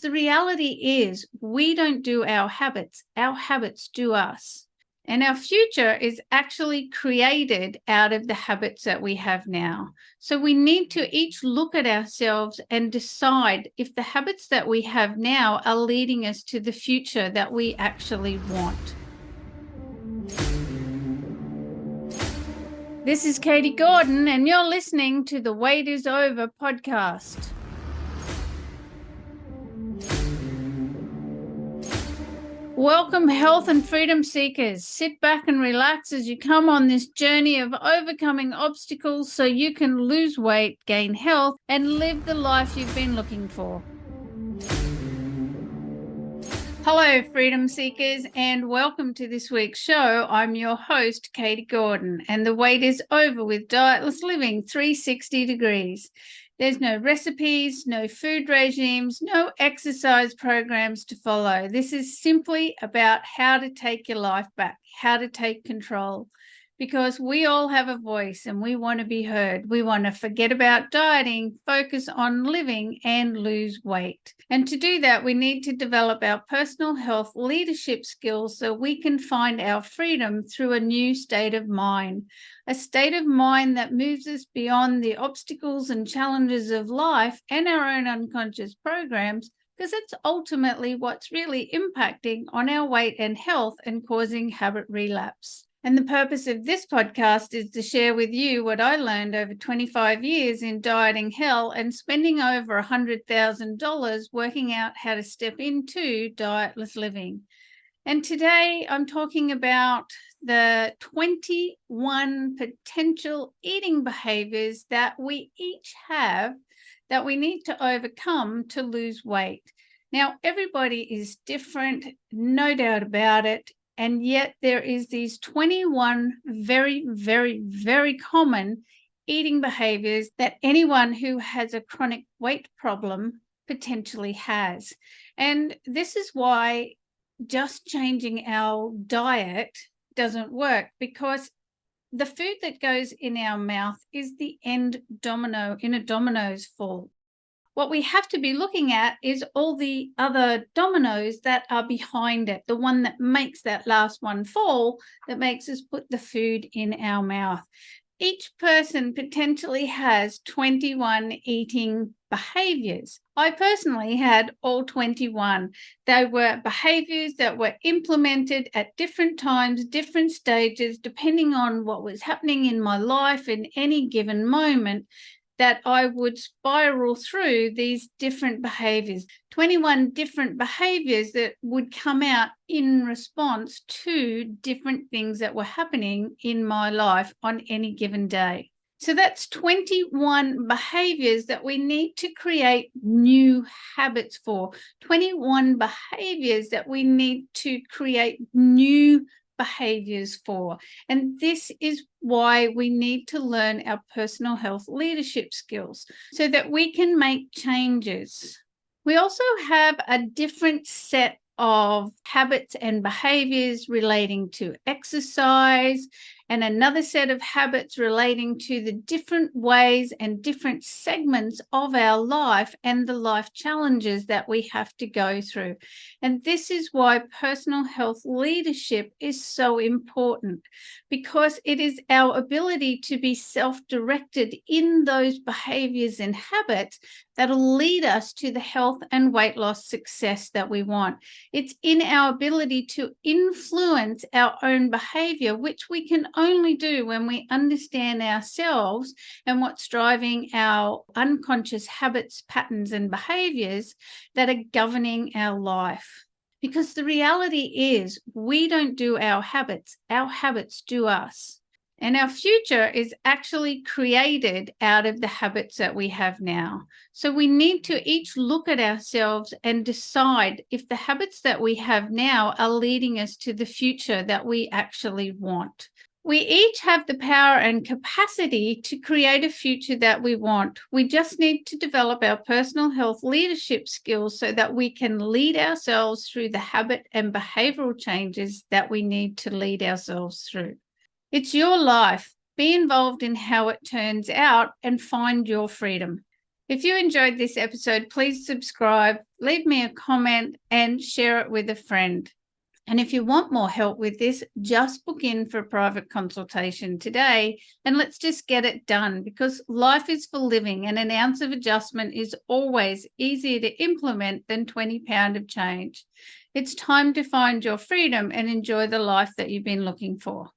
The reality is we don't do our habits do us. And our future is actually created out of the habits that we have now. So we need to each look at ourselves and decide if the habits that we have now are leading us to the future that we actually want. This is Katie Gordon, and you're listening to the Wait is Over podcast. Welcome, health and freedom seekers. Sit back and relax as you come on this journey of overcoming obstacles so you can lose weight, gain health, and live the life you've been looking for. Hello, freedom seekers, and welcome to this week's show. I'm your host, Katie Gordon, and the wait is over with Dietless Living 360 degrees. There's no recipes, no food regimes, no exercise programs to follow. This is simply about how to take your life back, how to take control, because we all have a voice and we want to be heard. We want to forget about dieting, focus on living, and lose weight. And to do that, we need to develop our personal health leadership skills so we can find our freedom through a new state of mind, a state of mind that moves us beyond the obstacles and challenges of life and our own unconscious programs, because it's ultimately what's really impacting on our weight and health and causing habit relapse. And the purpose of this podcast is to share with you what I learned over 25 years in dieting hell and spending over $100,000 working out how to step into dietless living. And today I'm talking about the 21 potential eating behaviors that we each have that we need to overcome to lose weight. Now, everybody is different, no doubt about it. And yet there is these 21 very, very, very common eating behaviors that anyone who has a chronic weight problem potentially has. And this is why just changing our diet doesn't work, because the food that goes in our mouth is the end domino in a domino's fall. What we have to be looking at is all the other dominoes that are behind it, the one that makes that last one fall, that makes us put the food in our mouth. Each person potentially has 21 eating behaviors. I personally had all 21. They were behaviors that were implemented at different times, different stages, depending on what was happening in my life in any given moment, that I would spiral through these different behaviors, 21 different behaviors that would come out in response to different things that were happening in my life on any given day. So that's 21 behaviors that we need to create new habits for, 21 behaviors that we need to create new behaviors for. And this is why we need to learn our personal health leadership skills so that we can make changes. We also have a different set of habits and behaviors relating to exercise, and another set of habits relating to the different ways and different segments of our life and the life challenges that we have to go through. And this is why personal health leadership is so important, because it is our ability to be self-directed in those behaviors and habits that'll lead us to the health and weight loss success that we want. It's in our ability to influence our own behavior, which we can only do when we understand ourselves and what's driving our unconscious habits, patterns, and behaviors that are governing our life. Because the reality is we don't do our habits do us. And our future is actually created out of the habits that we have now. So we need to each look at ourselves and decide if the habits that we have now are leading us to the future that we actually want. We each have the power and capacity to create a future that we want. We just need to develop our personal health leadership skills so that we can lead ourselves through the habit and behavioral changes that we need to lead ourselves through. It's your life. Be involved in how it turns out and find your freedom. If you enjoyed this episode, please subscribe, leave me a comment, and share it with a friend. And if you want more help with this, just book in for a private consultation today and let's just get it done, because life is for living and an ounce of adjustment is always easier to implement than 20 pounds of change. It's time to find your freedom and enjoy the life that you've been looking for.